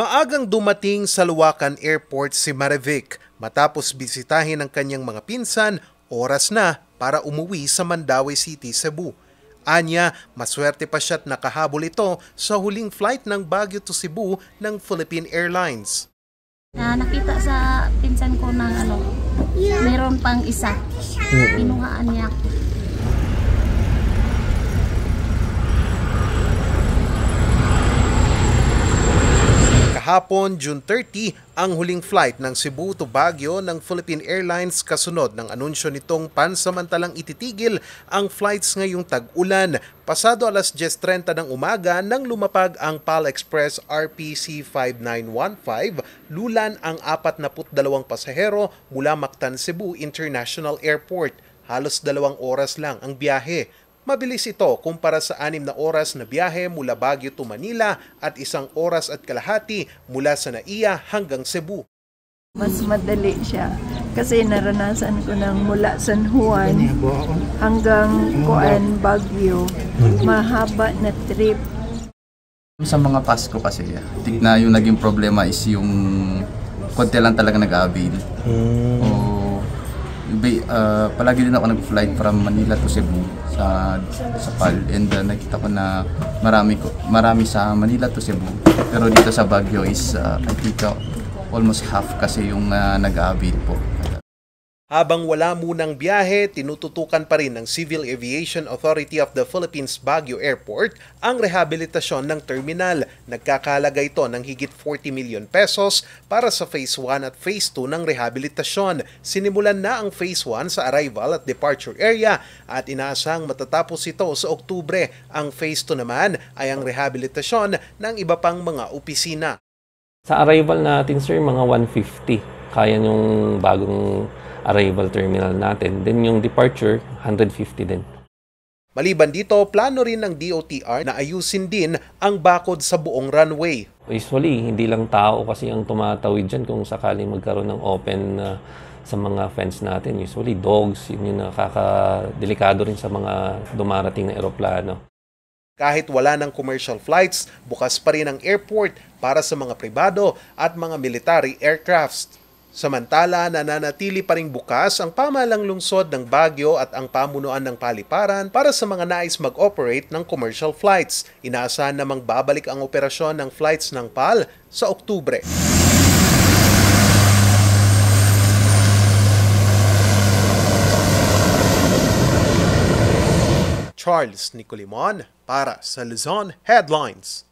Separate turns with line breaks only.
Maagang dumating sa Luwakan Airport si Marivic matapos bisitahin ng kanyang mga pinsan, oras na para umuwi sa Mandaue City, Cebu. Anya, maswerte pa siya't nakahabol ito sa huling flight ng Baguio to Cebu ng Philippine Airlines.
Nakita sa pinsan ko ng mayroon pang isa. Pinuhaan niya.
Kahapon, June 30, ang huling flight ng Cebu to Baguio ng Philippine Airlines kasunod ng anunsyo nitong pansamantalang ititigil ang flights ngayong tag-ulan. Pasado alas 10:30 ng umaga nang lumapag ang PAL Express RPC 5915, lulan ang 42 pasahero mula Mactan, Cebu International Airport. Halos 2 oras lang ang biyahe. Mabilis ito kumpara sa 6 na oras na biyahe mula Baguio to Manila at 1 oras at kalahati mula sa Naiya hanggang Cebu.
Mas madali siya kasi naranasan ko ng mula San Juan hanggang Baguio. Mahaba na trip.
Sa mga Pasko kasi, na yung naging problema is yung konti lang talaga nag-avail. Palagi din ako nag-flight from Manila to Cebu sa PAL, and nakita ko na marami sa Manila to Cebu, pero dito sa Baguio is I think almost half kasi yung nag-avail po.
Habang wala munang biyahe, tinututukan pa rin ng Civil Aviation Authority of the Philippines Baguio Airport ang rehabilitasyon ng terminal. Nagkakahalaga ito ng higit 40 million pesos para sa Phase 1 at Phase 2 ng rehabilitasyon. Sinimulan na ang Phase 1 sa arrival at departure area at inaasang matatapos ito sa Oktubre. Ang Phase 2 naman ay ang rehabilitasyon ng iba pang mga opisina.
Sa arrival natin, sir, mga 150. Kaya yung bagong arrival terminal natin. Then yung departure, 150 din.
Maliban dito, plano rin ng DOTR na ayusin din ang bakod sa buong runway.
Usually, hindi lang tao kasi ang tumatawid dyan kung sakaling magkaroon ng open sa mga fence natin. Usually, dogs, yun yung nakakadelikado rin sa mga dumarating na eroplano.
Kahit wala ng commercial flights, bukas pa rin ang airport para sa mga pribado at mga military aircrafts. Samantala, nananatili pa ring bukas ang pamahalang lungsod ng Baguio at ang pamunuan ng paliparan para sa mga nais mag-operate ng commercial flights. Inaasahan namang babalik ang operasyon ng flights ng PAL sa Oktubre. Charles Nicolimon para sa Luzon Headlines.